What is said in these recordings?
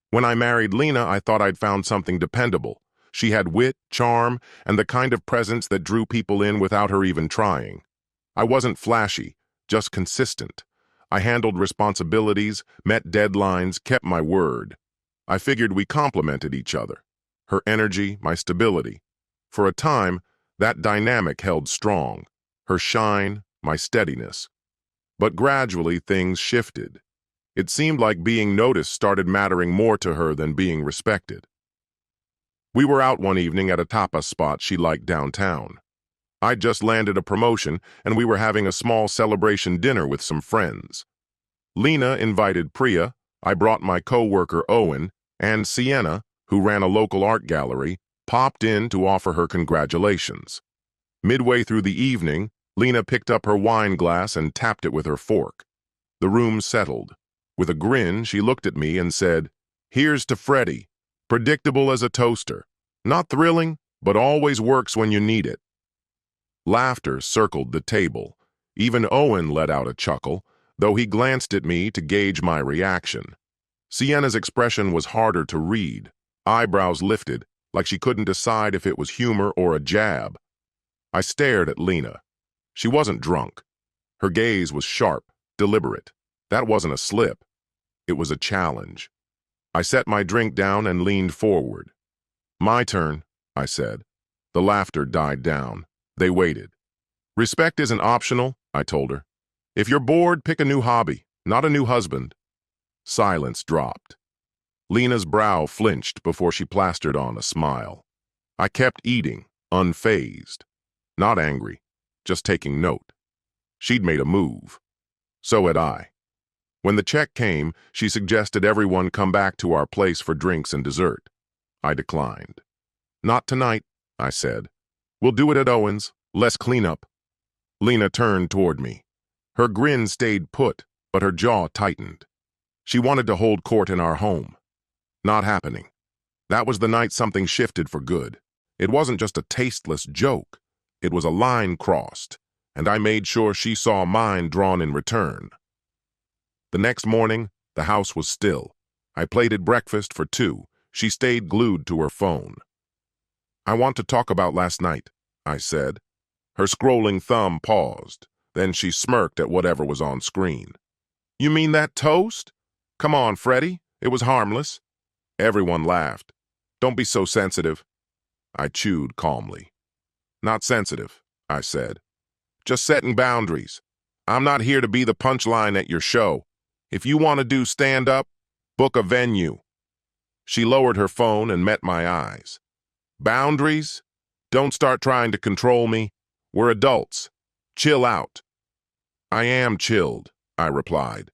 When I married Lena, I thought I'd found something dependable. She had wit, charm, and the kind of presence that drew people in without her even trying. I wasn't flashy, just consistent. I handled responsibilities, met deadlines, kept my word. I figured we complemented each other. Her energy, my stability. For a time, that dynamic held strong. Her shine, my steadiness. But gradually things shifted. It seemed like being noticed started mattering more to her than being respected. We were out one evening at a tapas spot she liked downtown. I'd just landed a promotion and we were having a small celebration dinner with some friends. Lena invited Priya, I brought my co-worker Owen, and Sienna, who ran a local art gallery, popped in to offer her congratulations. Midway through the evening, Lena picked up her wine glass and tapped it with her fork. The room settled. With a grin, she looked at me and said, "Here's to Freddie. Predictable as a toaster. Not thrilling, but always works when you need it." Laughter circled the table. Even Owen let out a chuckle, though he glanced at me to gauge my reaction. Sienna's expression was harder to read, eyebrows lifted, like she couldn't decide if it was humor or a jab. I stared at Lena. She wasn't drunk. Her gaze was sharp, deliberate. That wasn't a slip. It was a challenge. I set my drink down and leaned forward. "My turn," I said. The laughter died down. They waited. "Respect isn't optional," I told her. "If you're bored, pick a new hobby, not a new husband." Silence dropped. Lena's brow flinched before she plastered on a smile. I kept eating, unfazed. Not angry, just taking note. She'd made a move. So had I. When the check came, she suggested everyone come back to our place for drinks and dessert. I declined. "Not tonight," I said. "We'll do it at Owen's, less cleanup." Lena turned toward me. Her grin stayed put, but her jaw tightened. She wanted to hold court in our home. Not happening. That was the night something shifted for good. It wasn't just a tasteless joke. It was a line crossed, and I made sure she saw mine drawn in return. The next morning, the house was still. I plated breakfast for two. She stayed glued to her phone. "I want to talk about last night," I said. Her scrolling thumb paused. Then she smirked at whatever was on screen. "You mean that toast? Come on, Freddie. It was harmless." Everyone laughed. "Don't be so sensitive." I chewed calmly. "Not sensitive," I said. "Just setting boundaries. I'm not here to be the punchline at your show. If you want to do stand-up, book a venue." She lowered her phone and met my eyes. "Boundaries? Don't start trying to control me. We're adults. Chill out." "I am chilled," I replied.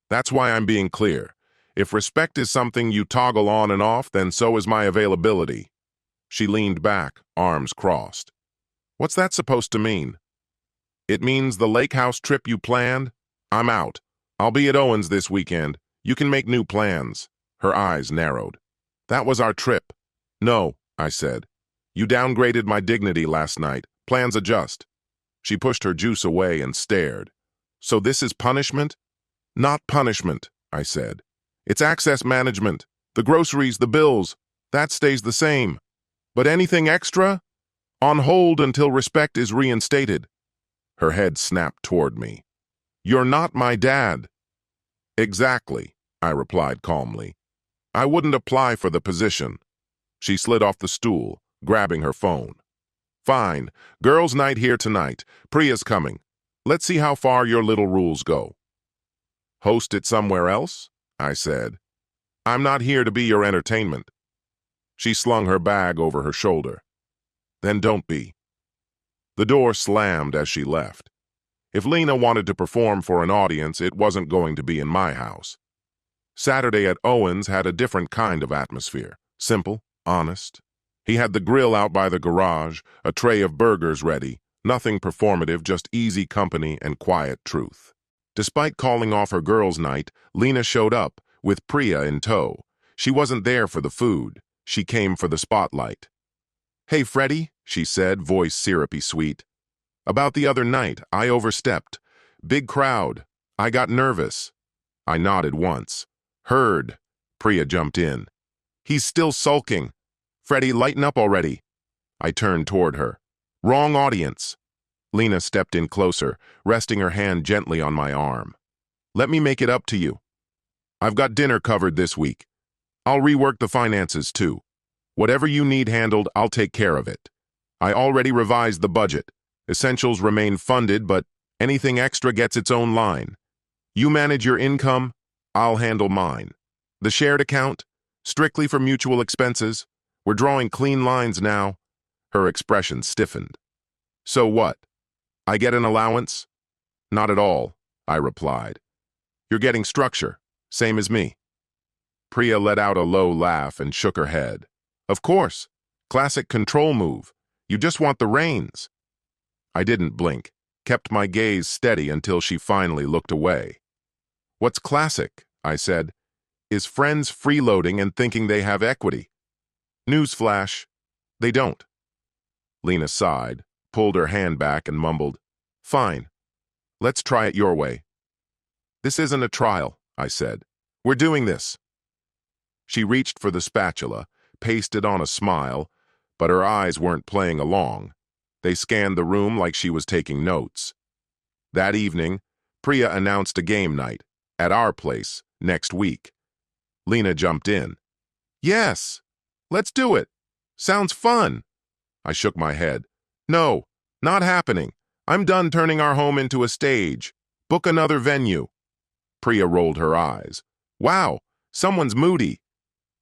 "That's why I'm being clear. If respect is something you toggle on and off, then so is my availability." She leaned back, arms crossed. "What's that supposed to mean?" "It means the lake house trip you planned? I'm out. I'll be at Owen's this weekend. You can make new plans." Her eyes narrowed. "That was our trip." "No," I said. "You downgraded my dignity last night. Plans adjust." She pushed her juice away and stared. "So this is punishment?" "Not punishment," I said. "It's access management. The groceries, the bills, that stays the same. But anything extra? On hold until respect is reinstated." Her head snapped toward me. "You're not my dad." "Exactly," I replied calmly. "I wouldn't apply for the position." She slid off the stool, grabbing her phone. "Fine. Girls' night here tonight. Priya's coming. Let's see how far your little rules go." "Host it somewhere else?" I said. "I'm not here to be your entertainment." She slung her bag over her shoulder. "Then don't be." The door slammed as she left. If Lena wanted to perform for an audience, it wasn't going to be in my house. Saturday at Owen's had a different kind of atmosphere. Simple, honest. He had the grill out by the garage, a tray of burgers ready, nothing performative, just easy company and quiet truth. Despite calling off her girls' night, Lena showed up, with Priya in tow. She wasn't there for the food. She came for the spotlight. "Hey, Freddie," she said, voice syrupy sweet. "About the other night, I overstepped. Big crowd. I got nervous." I nodded once. "Heard. Priya jumped in. He's still sulking. Freddie, lighten up already. I turned toward her. Wrong audience. Lena stepped in closer, resting her hand gently on my arm. Let me make it up to you. I've got dinner covered this week. I'll rework the finances too. Whatever you need handled, I'll take care of it. I already revised the budget. Essentials remain funded, but anything extra gets its own line. You manage your income, I'll handle mine. The shared account, strictly for mutual expenses. We're drawing clean lines now. Her expression stiffened. So what? I get an allowance? Not at all, I replied. You're getting structure, same as me. Priya let out a low laugh and shook her head. Of course, classic control move. You just want the reins. I didn't blink, kept my gaze steady until she finally looked away. What's classic, I said, is friends freeloading and thinking they have equity. Newsflash, they don't. Lena sighed, pulled her hand back and mumbled, Fine, let's try it your way. This isn't a trial, I said. We're doing this. She reached for the spatula, pasted on a smile, but her eyes weren't playing along. They scanned the room like she was taking notes. That evening, Priya announced a game night, at our place, next week. Lena jumped in. Yes, let's do it. Sounds fun. I shook my head. No, not happening. I'm done turning our home into a stage. Book another venue. Priya rolled her eyes. Wow, someone's moody.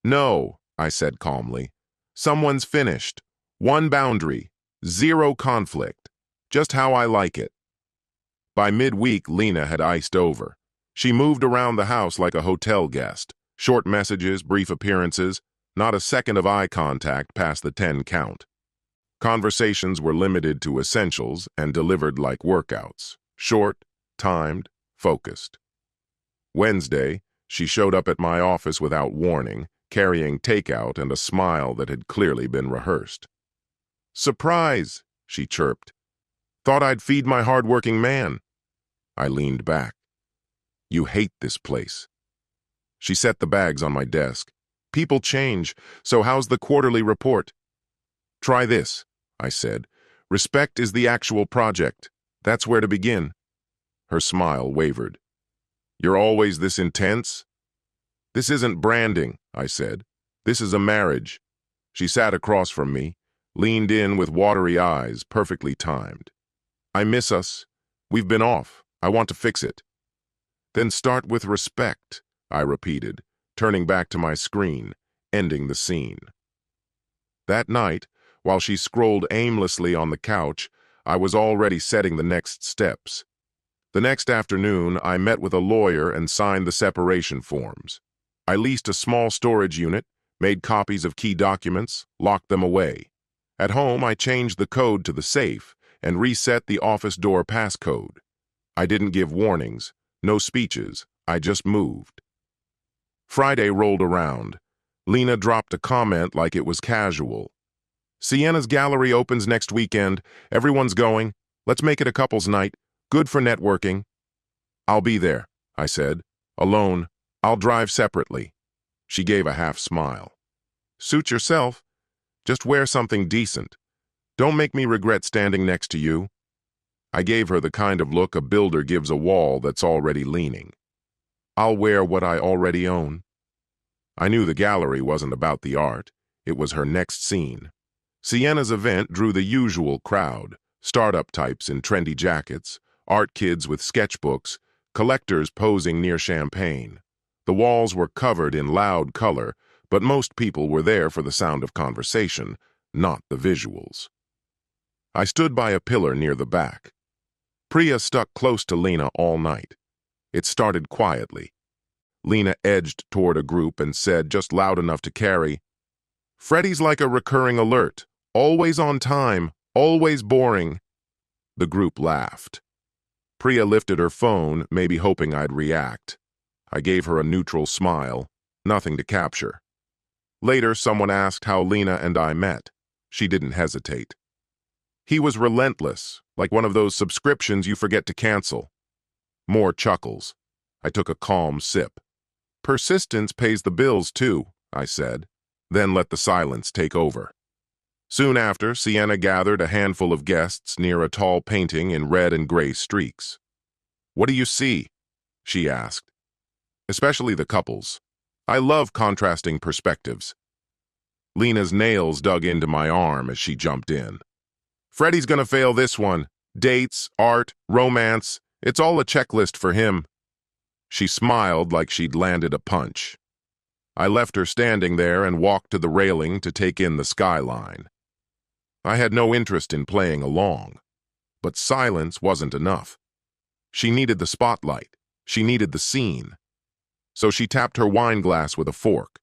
No, I said calmly. Someone's finished. One boundary. Zero conflict. Just how I like it. By midweek, Lena had iced over. She moved around the house like a hotel guest. Short messages, brief appearances, not a second of eye contact past the 10 count. Conversations were limited to essentials and delivered like workouts. Short, timed, focused. Wednesday, she showed up at my office without warning, carrying takeout and a smile that had clearly been rehearsed. Surprise, she chirped. Thought I'd feed my hard-working man. I leaned back. You hate this place. She set the bags on my desk. People change, so how's the quarterly report? Try this, I said. Respect is the actual project. That's where to begin. Her smile wavered. You're always this intense? This isn't branding, I said. This is a marriage. She sat across from me, leaned in with watery eyes, perfectly timed. I miss us. We've been off. I want to fix it. Then start with respect, I repeated, turning back to my screen, ending the scene. That night, while she scrolled aimlessly on the couch, I was already setting the next steps. The next afternoon, I met with a lawyer and signed the separation forms. I leased a small storage unit, made copies of key documents, locked them away. At home, I changed the code to the safe and reset the office door passcode. I didn't give warnings, no speeches, I just moved. Friday rolled around. Lena dropped a comment like it was casual. Sienna's gallery opens next weekend. Everyone's going. Let's make it a couple's night. Good for networking. I'll be there, I said. Alone. I'll drive separately. She gave a half smile. Suit yourself. Just wear something decent. Don't make me regret standing next to you. I gave her the kind of look a builder gives a wall that's already leaning. I'll wear what I already own. I knew the gallery wasn't about the art. It was her next scene. Sienna's event drew the usual crowd, startup types in trendy jackets, art kids with sketchbooks, collectors posing near champagne. The walls were covered in loud color, but most people were there for the sound of conversation, not the visuals. I stood by a pillar near the back. Priya stuck close to Lena all night. It started quietly. Lena edged toward a group and said, just loud enough to carry, Freddie's like a recurring alert, always on time, always boring. The group laughed. Priya lifted her phone, maybe hoping I'd react. I gave her a neutral smile, nothing to capture. Later, someone asked how Lena and I met. She didn't hesitate. He was relentless, like one of those subscriptions you forget to cancel. More chuckles. I took a calm sip. Persistence pays the bills too, I said, then let the silence take over. Soon after, Sienna gathered a handful of guests near a tall painting in red and gray streaks. "What do you see?" she asked. "Especially the couples. I love contrasting perspectives." Lena's nails dug into my arm as she jumped in. "Freddie's gonna fail this one. Dates, art, romance, it's all a checklist for him." She smiled like she'd landed a punch. I left her standing there and walked to the railing to take in the skyline. I had no interest in playing along, but silence wasn't enough. She needed the spotlight. She needed the scene. So she tapped her wine glass with a fork.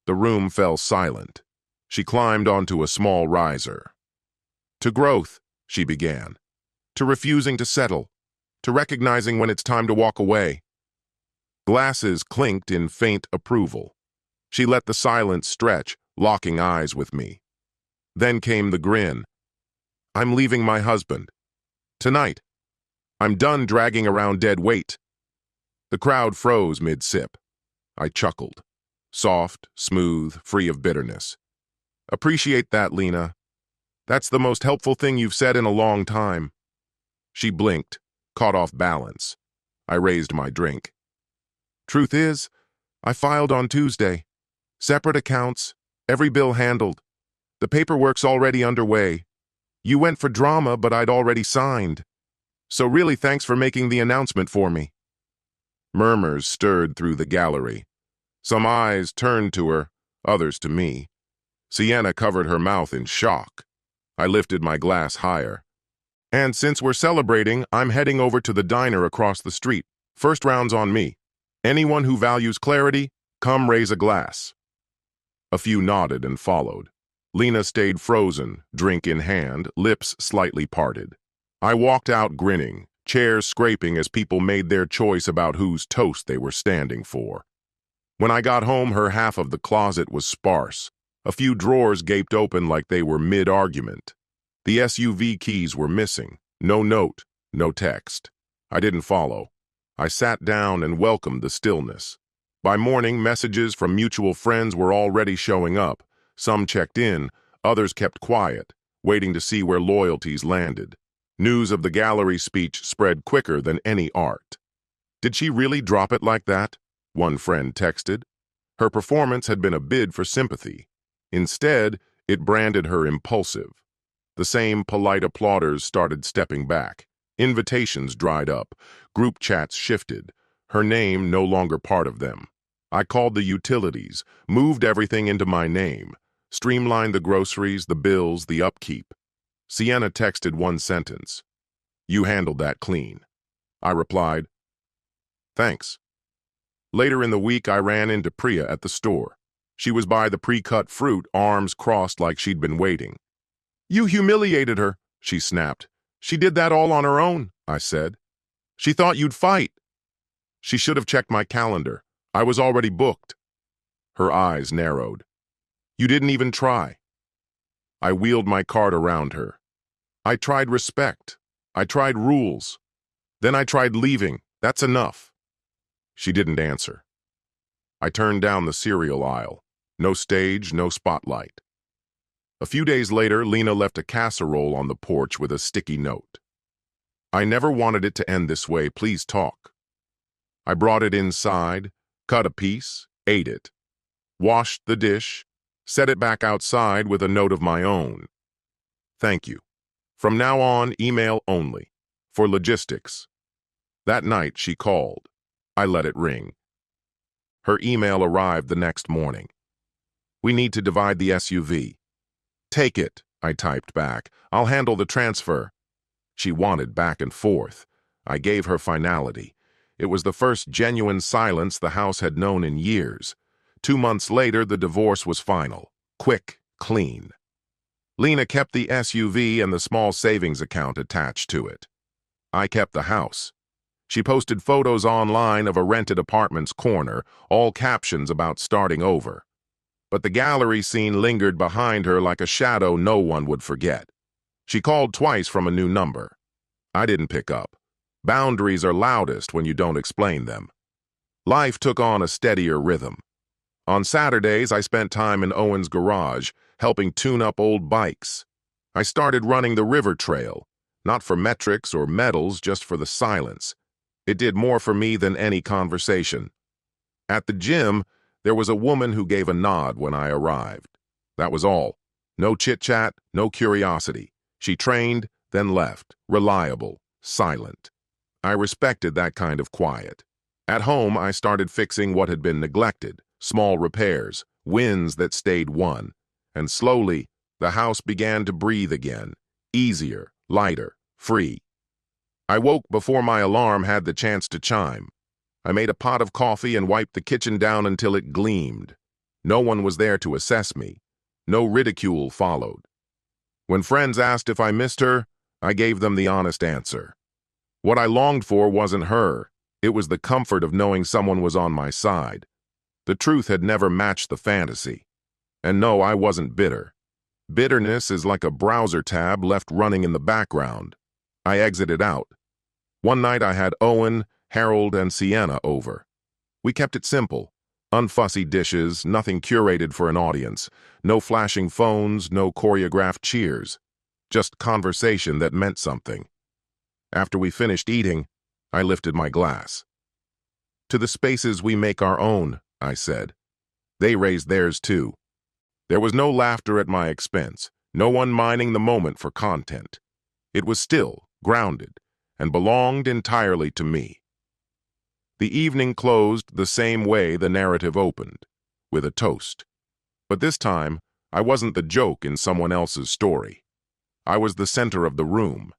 The room fell silent. She climbed onto a small riser. "To growth," she began. "To refusing to settle. To recognizing when it's time to walk away." Glasses clinked in faint approval. She let the silence stretch, locking eyes with me. Then came the grin. "I'm leaving my husband. Tonight. I'm done dragging around dead weight." The crowd froze mid-sip. I chuckled. Soft, smooth, free of bitterness. "Appreciate that, Lena. That's the most helpful thing you've said in a long time." She blinked, caught off balance. I raised my drink. "Truth is, I filed on Tuesday. Separate accounts, every bill handled. The paperwork's already underway. You went for drama, but I'd already signed. So really thanks for making the announcement for me." Murmurs stirred through the gallery. Some eyes turned to her, others to me. Sienna covered her mouth in shock. I lifted my glass higher. "And since we're celebrating, I'm heading over to the diner across the street. First round's on me. Anyone who values clarity, come raise a glass." A few nodded and followed. Lena stayed frozen, drink in hand, lips slightly parted. I walked out grinning, chairs scraping as people made their choice about whose toast they were standing for. When I got home, her half of the closet was sparse. A few drawers gaped open like they were mid-argument. The SUV keys were missing. No note, no text. I didn't follow. I sat down and welcomed the stillness. By morning, messages from mutual friends were already showing up. Some checked in, others kept quiet, waiting to see where loyalties landed. News of the gallery speech spread quicker than any art. "Did she really drop it like that?" one friend texted. Her performance had been a bid for sympathy. Instead, it branded her impulsive. The same polite applauders started stepping back. Invitations dried up. Group chats shifted. Her name no longer part of them. I called the utilities, moved everything into my name, streamlined the groceries, the bills, the upkeep. Sienna texted one sentence. "You handled that clean." I replied, "Thanks." Later in the week, I ran into Priya at the store. She was by the pre-cut fruit, arms crossed like she'd been waiting. "You humiliated her," she snapped. "She did that all on her own," I said. "She thought you'd fight." "She should have checked my calendar. I was already booked." Her eyes narrowed. "You didn't even try." I wheeled my cart around her. "I tried respect. I tried rules. Then I tried leaving. That's enough." She didn't answer. I turned down the cereal aisle. No stage, no spotlight. A few days later, Lena left a casserole on the porch with a sticky note. "I never wanted it to end this way. Please talk." I brought it inside, cut a piece, ate it, washed the dish, set it back outside with a note of my own. "Thank you. From now on, email only. For logistics." That night, she called. I let it ring. Her email arrived the next morning. "We need to divide the SUV." "Take it," I typed back. "I'll handle the transfer." She wanted back and forth. I gave her finality. It was the first genuine silence the house had known in years. 2 months later, the divorce was final. Quick, clean. Lena kept the SUV and the small savings account attached to it. I kept the house. She posted photos online of a rented apartment's corner, all captions about starting over. But the gallery scene lingered behind her like a shadow no one would forget. She called twice from a new number. I didn't pick up. Boundaries are loudest when you don't explain them. Life took on a steadier rhythm. On Saturdays, I spent time in Owen's garage, helping tune up old bikes. I started running the river trail, not for metrics or medals, just for the silence. It did more for me than any conversation. At the gym, there was a woman who gave a nod when I arrived. That was all. No chit-chat, no curiosity. She trained, then left, reliable, silent. I respected that kind of quiet. At home, I started fixing what had been neglected, small repairs, wins that stayed won. And slowly, the house began to breathe again, easier, lighter, free. I woke before my alarm had the chance to chime. I made a pot of coffee and wiped the kitchen down until it gleamed. No one was there to assess me. No ridicule followed. When friends asked if I missed her, I gave them the honest answer. What I longed for wasn't her. It was the comfort of knowing someone was on my side. The truth had never matched the fantasy. And no, I wasn't bitter. Bitterness is like a browser tab left running in the background. I exited out. One night I had Owen, Harold, and Sienna over. We kept it simple. Unfussy dishes, nothing curated for an audience. No flashing phones, no choreographed cheers. Just conversation that meant something. After we finished eating, I lifted my glass. To the spaces we make our own, I said. They raised theirs too. There was no laughter at my expense, no one mining the moment for content. It was still, grounded, and belonged entirely to me. The evening closed the same way the narrative opened, with a toast. But this time, I wasn't the joke in someone else's story. I was the center of the room,